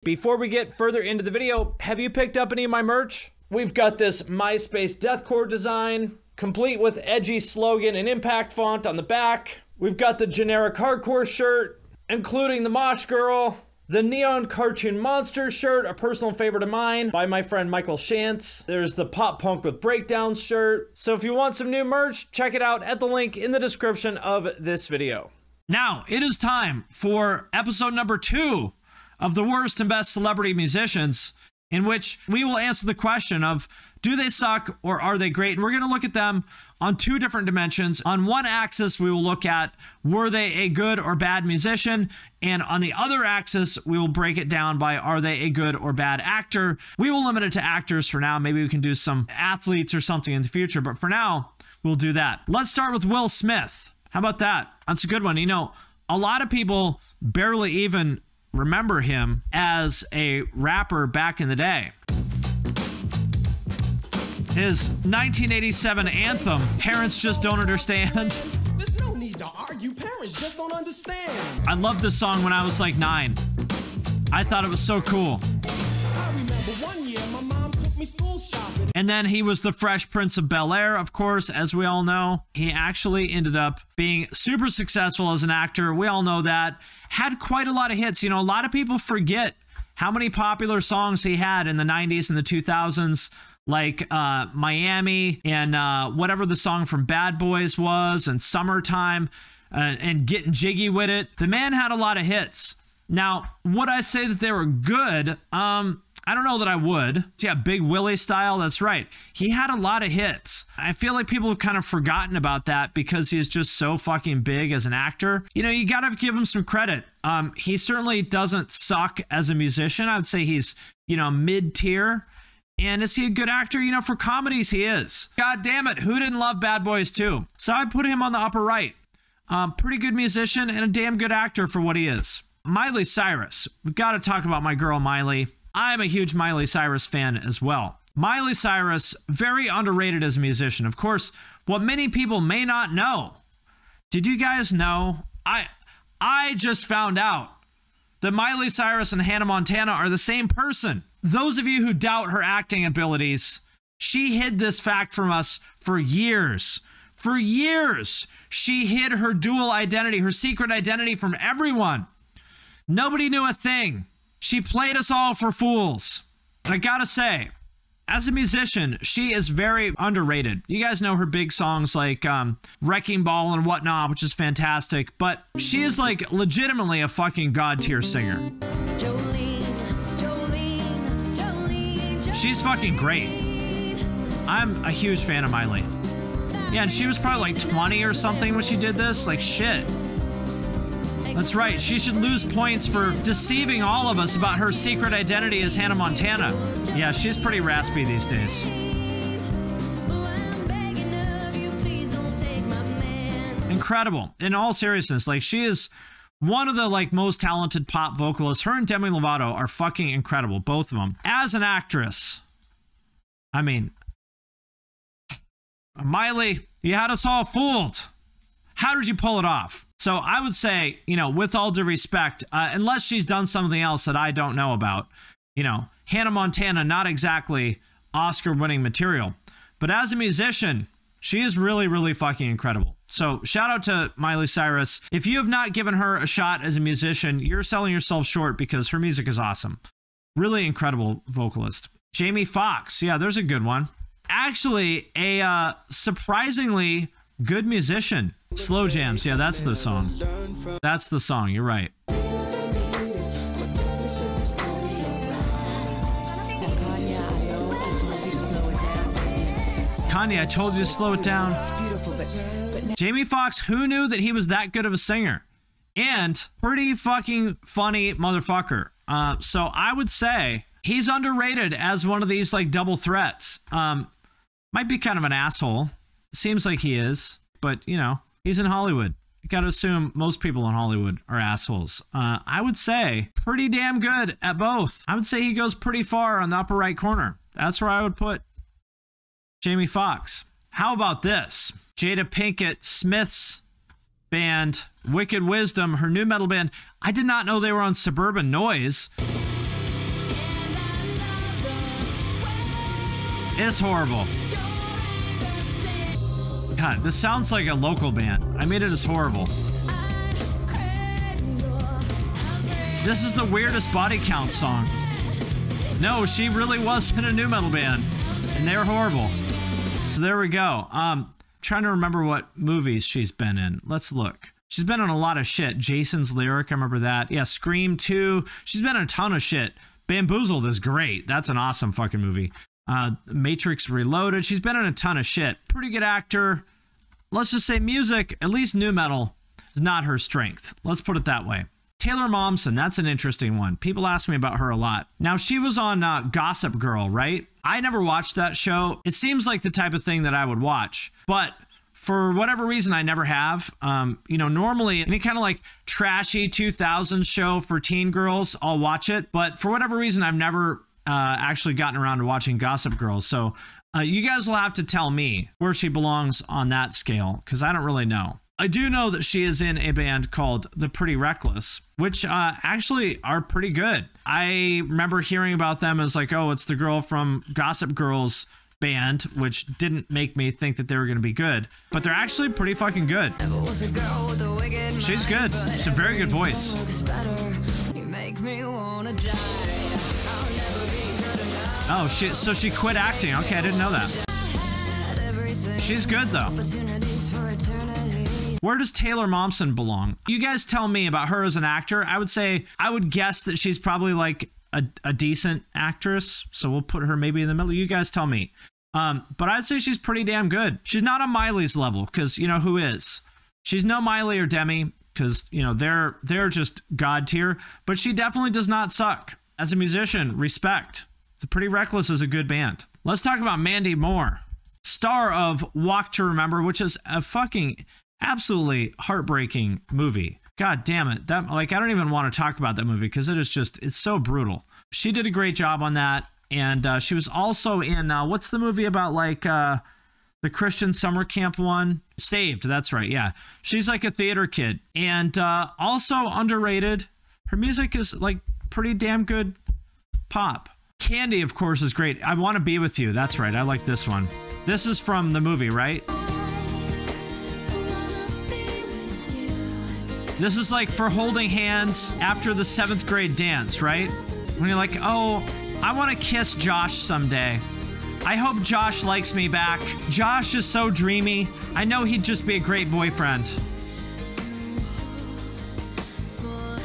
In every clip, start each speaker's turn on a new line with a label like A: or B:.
A: Before we get further into the video, have you picked up any of my merch? We've got this MySpace deathcore design, complete with edgy slogan and impact font on the back. We've got the generic hardcore shirt, including the Mosh Girl, the Neon Cartoon Monster shirt, a personal favorite of mine by my friend Michael Shantz. There's the Pop Punk with Breakdowns shirt. So if you want some new merch, check it out at the link in the description of this video. Now, it is time for episode number 2 of the worst and best celebrity musicians, in which we will answer the question of, do they suck or are they great? And we're going to look at them on 2 different dimensions. On one axis, we will look at, were they a good or bad musician? And on the other axis, we will break it down by, are they a good or bad actor? We will limit it to actors for now. Maybe we can do some athletes or something in the future, but for now, we'll do that. Let's start with Will Smith. How about that? That's a good one. You know, a lot of people barely even remember him as a rapper back in the day. His 1987 anthem, Parents Just Don't Understand.
B: There's no need to argue, parents just don't understand.
A: I loved this song when I was like 9. I thought it was so cool.
B: I remember one year my mom took me school shopping.
A: And then he was the Fresh Prince of Bel-Air, of course, as we all know. He actually ended up being super successful as an actor. We all know that. Had quite a lot of hits. You know, a lot of people forget how many popular songs he had in the 90s and the 2000s, like Miami and whatever the song from Bad Boys was, and Summertime, and Getting Jiggy With It. The man had a lot of hits. Now, would I say that they were good? I don't know that I would. Yeah, Big Willie Style, that's right. He had a lot of hits. I feel like people have kind of forgotten about that because he is just so fucking big as an actor. You know, you gotta give him some credit. He certainly doesn't suck as a musician. I would say he's, you know, mid-tier. And is he a good actor? You know, for comedies, he is. God damn it, who didn't love Bad Boys 2? So I put him on the upper right. Pretty good musician and a damn good actor for what he is. Miley Cyrus. We've got to talk about my girl, Miley. I'm a huge Miley Cyrus fan as well. Miley Cyrus, very underrated as a musician. Of course, what many people may not know. Did you guys know? I just found out that Miley Cyrus and Hannah Montana are the same person. Those of you who doubt her acting abilities, she hid this fact from us for years. For years, she hid her dual identity, her secret identity from everyone. Nobody knew a thing. She played us all for fools. And I gotta say, as a musician, she is very underrated. You guys know her big songs like Wrecking Ball and whatnot, which is fantastic. But she is like legitimately a fucking god tier singer. She's fucking great. I'm a huge fan of Miley. Yeah, and she was probably like 20 or something when she did this. Like, shit. That's right. She should lose points for deceiving all of us about her secret identity as Hannah Montana. Yeah, she's pretty raspy these days. Incredible. In all seriousness, like, she is one of the like most talented pop vocalists. Her and Demi Lovato are fucking incredible, both of them. As an actress, I mean, Miley, you had us all fooled. How did you pull it off? So I would say, you know, with all due respect, unless she's done something else that I don't know about, you know, Hannah Montana, not exactly Oscar-winning material. But as a musician, she is really, really fucking incredible. So shout out to Miley Cyrus. If you have not given her a shot as a musician, you're selling yourself short because her music is awesome. Really incredible vocalist. Jamie Foxx. Yeah, there's a good one. Actually, a surprisingly good musician. Slow Jams. Yeah, that's the song. That's the song. You're right. Kanye, I told you to slow it down. Jamie Foxx, who knew that he was that good of a singer? And pretty fucking funny motherfucker. So I would say he's underrated as one of these like double threats. Might be kind of an asshole. Seems like he is, but you know, he's in Hollywood. You got to assume most people in Hollywood are assholes. I would say pretty damn good at both. I would say he goes pretty far on the upper right corner. That's where I would put Jamie Foxx. How about this? Jada Pinkett Smith's band, Wicked Wisdom, her new metal band. I did not know they were on Suburban Noise. It's horrible. God, this sounds like a local band. I made it as horrible. This is the weirdest body count song. No, she really was in a nu metal band, and they're horrible. So there we go. Trying to remember what movies she's been in. Let's look. She's been in a lot of shit. Jason's Lyric, I remember that. Yeah, Scream 2. She's been in a ton of shit. Bamboozled is great. That's an awesome fucking movie. Matrix Reloaded. She's been in a ton of shit. Pretty good actor. Let's just say music, at least nu metal, is not her strength. Let's put it that way. Taylor Momsen, that's an interesting one. People ask me about her a lot. Now, she was on Gossip Girl, right? I never watched that show. It seems like the type of thing that I would watch, but for whatever reason, I never have. You know, normally any kind of like trashy 2000s show for teen girls, I'll watch it. But for whatever reason, I've never actually gotten around to watching Gossip Girl. So you guys will have to tell me where she belongs on that scale, because I don't really know. I do know that she is in a band called The Pretty Reckless, which actually are pretty good. I remember hearing about them as like, oh, it's the girl from Gossip Girl's band, which didn't make me think that they were going to be good, but they're actually pretty fucking good. She's good. She's a very good voice. Oh, so she quit acting. Okay, I didn't know that. She's good though. Where does Taylor Momsen belong? You guys tell me about her as an actor. I would guess that she's probably like a decent actress. So we'll put her maybe in the middle. You guys tell me. But I'd say she's pretty damn good. She's not on Miley's level, because you know who is. She's no Miley or Demi, because you know they're just god tier. But she definitely does not suck. As a musician, respect. The Pretty Reckless is a good band. Let's talk about Mandy Moore, star of Walk to Remember, which is a fucking absolutely heartbreaking movie. God damn it. That, like, I don't even want to talk about that movie because it's so brutal. She did a great job on that. And she was also in, what's the movie about, like, the Christian summer camp one? Saved, that's right, yeah. She's like a theater kid. And also underrated. Her music is, like, pretty damn good pop. Candy, of course, is great. I Want to Be With You, that's right. I like this one. This is from the movie, right? This is like for holding hands after the 7th grade dance, right? When you're like, oh, I want to kiss Josh someday. I hope Josh likes me back. Josh is so dreamy. I know he'd just be a great boyfriend.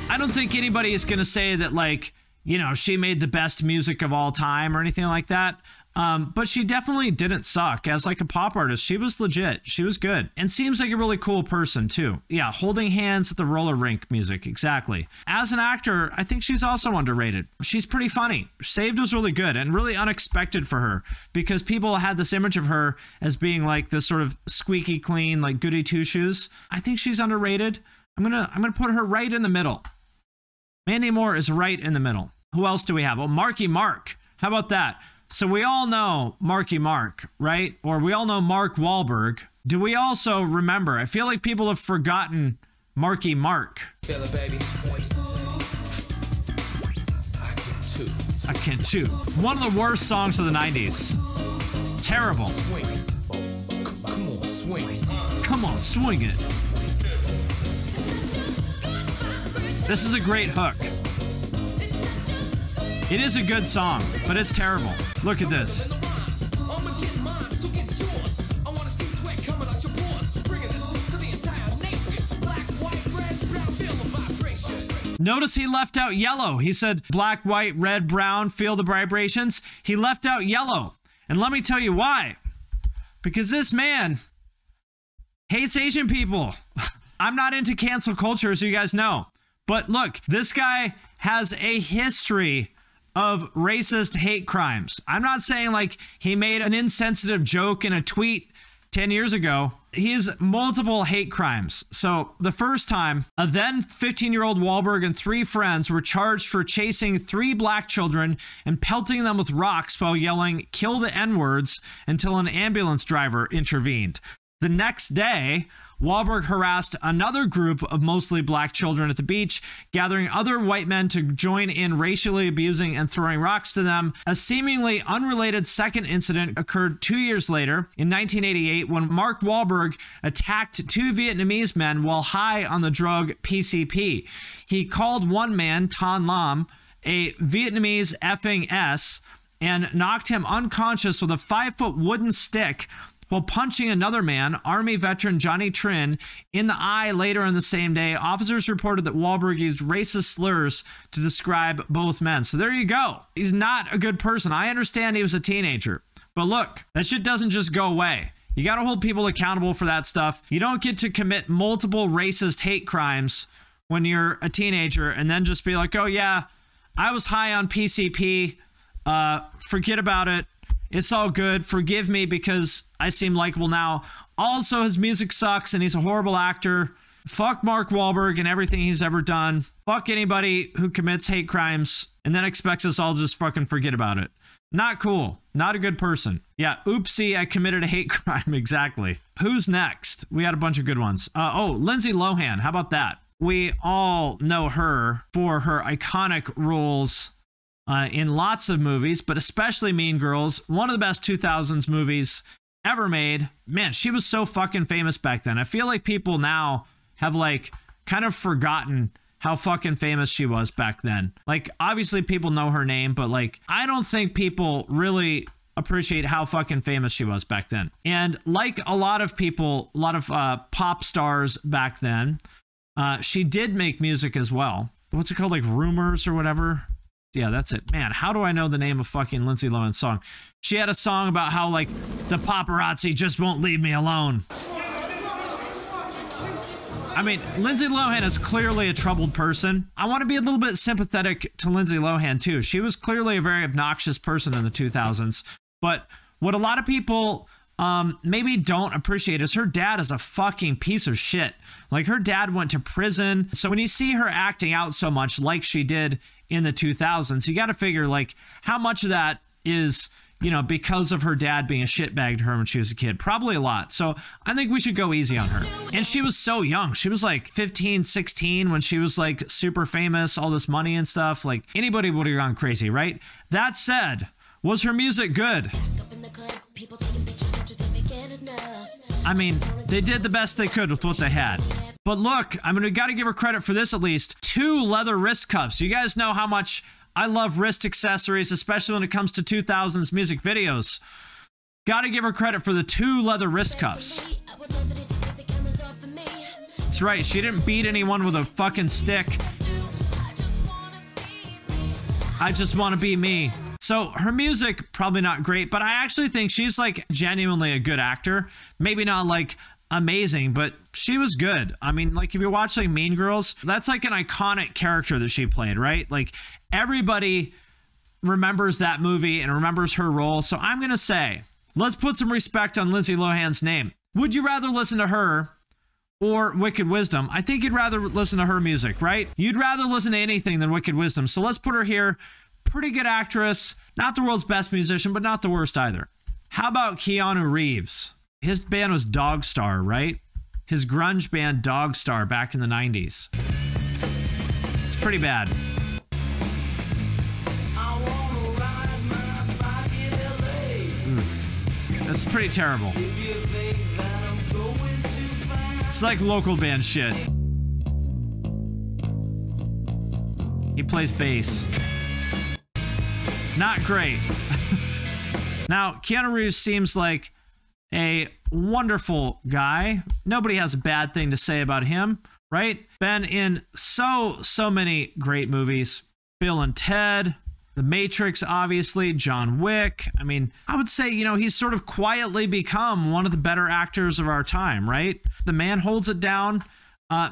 A: I don't think anybody is going to say that, like, you know, she made the best music of all time or anything like that. But she definitely didn't suck. As like a pop artist, she was legit. She was good. And seems like a really cool person too. Yeah, holding hands at the roller rink music. Exactly. As an actor, I think she's also underrated. She's pretty funny. Saved was really good and really unexpected for her, because people had this image of her as being like this sort of squeaky clean, like goody two shoes. I think she's underrated. I'm gonna put her right in the middle. Mandy Moore is right in the middle. Who else do we have? Well, Marky Mark. How about that? So we all know Marky Mark, right? Or we all know Mark Wahlberg. Do we also remember? I feel like people have forgotten Marky Mark.
C: Feel it, baby.
A: I Can Too. One of the worst songs of the 90s. Terrible.
C: Swing. Come on, swing.
A: Come on, swing it. This is a great hook. It is a good song, but it's terrible. Look at this. Notice he left out yellow. He said black, white, red, brown, feel the vibrations. He left out yellow. And let me tell you why. Because this man hates Asian people. I'm not into cancel culture, as you guys know. But look, this guy has a history of racist hate crimes. I'm not saying like he made an insensitive joke in a tweet 10 years ago. He has multiple hate crimes. So the first time, a then 15-year-old Wahlberg and 3 friends were charged for chasing 3 black children and pelting them with rocks while yelling, "Kill the N-words," until an ambulance driver intervened. The next day, Wahlberg harassed another group of mostly black children at the beach, gathering other white men to join in racially abusing and throwing rocks to them. A seemingly unrelated second incident occurred 2 years later, in 1988, when Mark Wahlberg attacked two Vietnamese men while high on the drug PCP. He called one man, Ton Lam, a Vietnamese effing S, and knocked him unconscious with a 5-foot wooden stick while punching another man, Army veteran Johnny Trin, in the eye later on the same day. Officers reported that Wahlberg used racist slurs to describe both men. So there you go. He's not a good person. I understand he was a teenager, but look, that shit doesn't just go away. You got to hold people accountable for that stuff. You don't get to commit multiple racist hate crimes when you're a teenager and then just be like, oh yeah, I was high on PCP. Forget about it. It's all good. Forgive me because I seem likable now. Also, his music sucks and he's a horrible actor. Fuck Mark Wahlberg and everything he's ever done. Fuck anybody who commits hate crimes and then expects us all to just fucking forget about it. Not cool. Not a good person. Yeah, oopsie, I committed a hate crime. Exactly. Who's next? We had a bunch of good ones. Oh, Lindsay Lohan. How about that? We all know her for her iconic roles in lots of movies, but especially Mean Girls, one of the best 2000s movies ever made. Man, she was so fucking famous back then. I feel like people now have like kind of forgotten how fucking famous she was back then. Like, obviously people know her name, but like, I don't think people really appreciate how fucking famous she was back then. And like a lot of people, a lot of pop stars back then, she did make music as well. What's it called? Like Rumors or whatever. Yeah, that's it. Man, how do I know the name of fucking Lindsay Lohan's song? She had a song about how, like, the paparazzi just won't leave me alone. I mean, Lindsay Lohan is clearly a troubled person. I want to be a little bit sympathetic to Lindsay Lohan, too. She was clearly a very obnoxious person in the 2000s. But what a lot of people maybe don't appreciate is her dad is a fucking piece of shit. Like, her dad went to prison. So when you see her acting out so much like she did in the 2000s, you got to figure, like, how much of that is, you know, because of her dad being a shitbag to her when she was a kid. Probably a lot. So I think we should go easy on her. And she was so young. She was like 15, 16 when she was like super famous, all this money and stuff. Like, anybody would have gone crazy, right? That said, was her music good? I mean, they did the best they could with what they had. But look, I mean, we got to give her credit for this at least. 2 leather wrist cuffs. You guys know how much I love wrist accessories, especially when it comes to 2000s music videos. Got to give her credit for the 2 leather wrist cuffs. That's right, she didn't beat anyone with a fucking stick. I just want to be me. So her music, probably not great, but I actually think she's like genuinely a good actor. Maybe not like amazing, but she was good. I mean, like if you watch like Mean Girls, that's like an iconic character that she played, right? Like everybody remembers that movie and remembers her role. So I'm going to say, let's put some respect on Lindsay Lohan's name. Would you rather listen to her or Wicked Wisdom? I think you'd rather listen to her music, right? You'd rather listen to anything than Wicked Wisdom. So let's put her here. Pretty good actress, not the world's best musician, but not the worst either. How about Keanu Reeves? His band was Dog Star, right? His grunge band Dog Star back in the 90s. It's pretty bad. That's pretty terrible. It's like local band shit. He plays bass. Not great. Now, Keanu Reeves seems like a wonderful guy. Nobody has a bad thing to say about him, right? Been in so many great movies. Bill and Ted, The Matrix, obviously, John Wick. I mean, I would say, you know, he's sort of quietly become one of the better actors of our time, right? The man holds it down.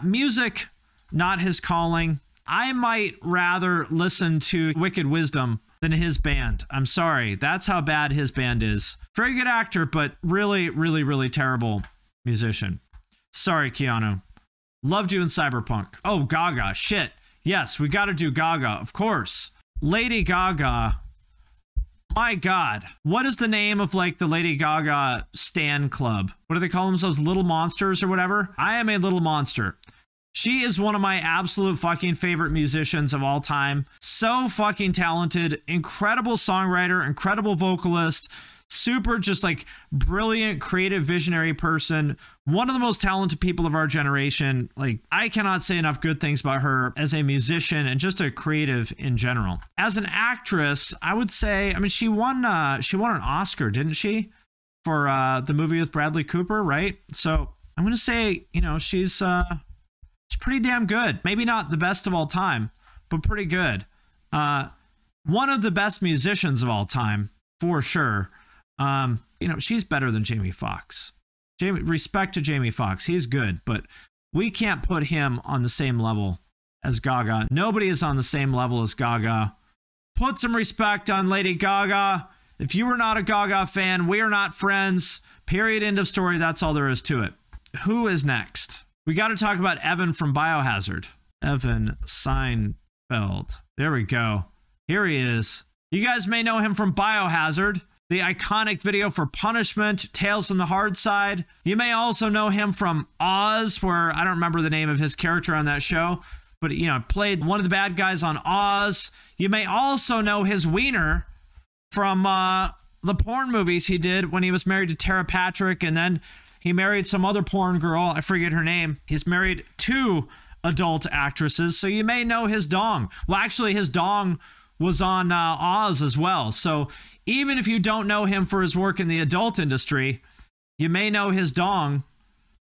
A: Music, not his calling. I might rather listen to Wicked Wisdom than his band. I'm sorry. That's how bad his band is. Very good actor, but really terrible musician. Sorry, Keanu. Loved you in Cyberpunk. Oh, Gaga. Shit. Yes, we got to do Gaga, of course. Lady Gaga My God, what is the name of like the Lady Gaga stan club? What do they call themselves? Little monsters or whatever? I am a little monster. She is one of my absolute fucking favorite musicians of all time. So fucking talented, incredible songwriter, incredible vocalist, super just like brilliant, creative, visionary person. One of the most talented people of our generation. Like, I cannot say enough good things about her as a musician and just a creative in general. As an actress, I would say, I mean, she won an Oscar, didn't she? For the movie with Bradley Cooper, right? So I'm going to say, you know, she's pretty damn good. Maybe not the best of all time, but pretty good. One of the best musicians of all time, for sure. You know, she's better than Jamie Foxx. Respect to Jamie Foxx. He's good, but we can't put him on the same level as Gaga. Nobody is on the same level as Gaga. Put some respect on Lady Gaga. If you are not a Gaga fan, we are not friends. Period. End of story. That's all there is to it. Who is next? We got to talk about Evan from Biohazard. Evan Seinfeld. There we go. Here he is. You guys may know him from Biohazard, the iconic video for Punishment, Tales from the Hard Side. You may also know him from Oz, where I don't remember the name of his character on that show, but, you know, played one of the bad guys on Oz. You may also know his wiener from the porn movies he did when he was married to Tara Patrick, and then he married some other porn girl. I forget her name. He's married 2 adult actresses, so you may know his dong. Well, actually, his dong was on Oz as well. So even if you don't know him for his work in the adult industry, you may know his dong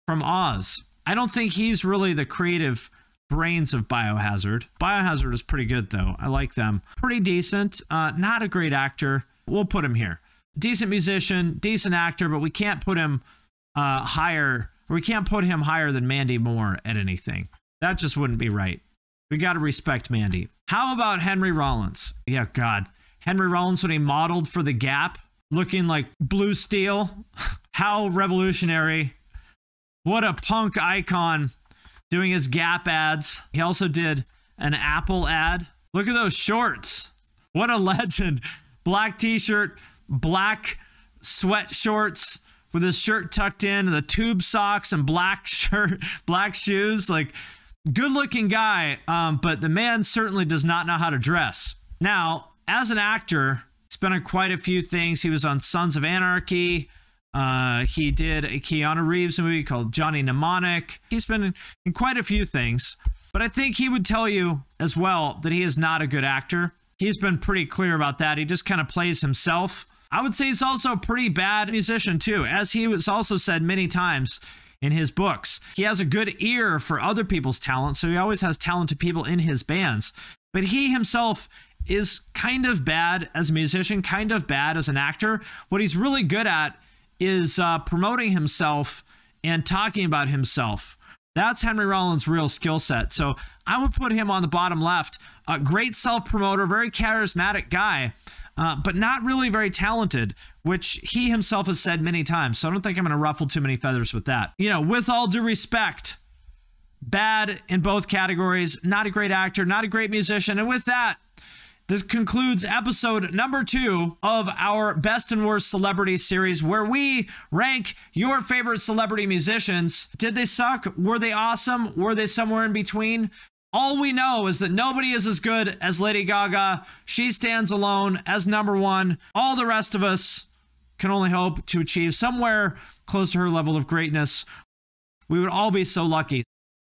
A: from Oz. I don't think he's really the creative brains of Biohazard. Biohazard is pretty good, though. I like them. Pretty decent. Not a great actor. We'll put him here. Decent musician, decent actor, but we can't put him higher. Or we can't put him higher than Mandy Moore at anything. That just wouldn't be right. We got to respect Mandy. How about Henry Rollins? Yeah, God. Henry Rollins when he modeled for The Gap, looking like blue steel. How revolutionary. What a punk icon doing his Gap ads. He also did an Apple ad. Look at those shorts. What a legend. Black t-shirt, black sweat shorts with his shirt tucked in, the tube socks and black shirt, black shoes. Like, good looking guy, but the man certainly does not know how to dress. Now, as an actor, he's been in quite a few things. He was on Sons of Anarchy. He did a Keanu Reeves movie called Johnny Mnemonic. He's been in quite a few things, but I think he would tell you as well that he is not a good actor. He's been pretty clear about that. He just kind of plays himself. I would say he's also a pretty bad musician too, as he was also said many times in his books. He has a good ear for other people's talent, so he always has talented people in his bands. But he himself is kind of bad as a musician, kind of bad as an actor. What he's really good at is promoting himself and talking about himself. That's Henry Rollins' real skill set. So I would put him on the bottom left. A great self-promoter, very charismatic guy, but not really very talented, which he himself has said many times. So I don't think I'm going to ruffle too many feathers with that. You know, with all due respect, bad in both categories, not a great actor, not a great musician. And with that, this concludes episode number 2 of our Best and Worst Celebrity series, where we rank your favorite celebrity musicians. Did they suck? Were they awesome? Were they somewhere in between? All we know is that nobody is as good as Lady Gaga. She stands alone as number 1. All the rest of us can only hope to achieve somewhere close to her level of greatness. We would all be so lucky.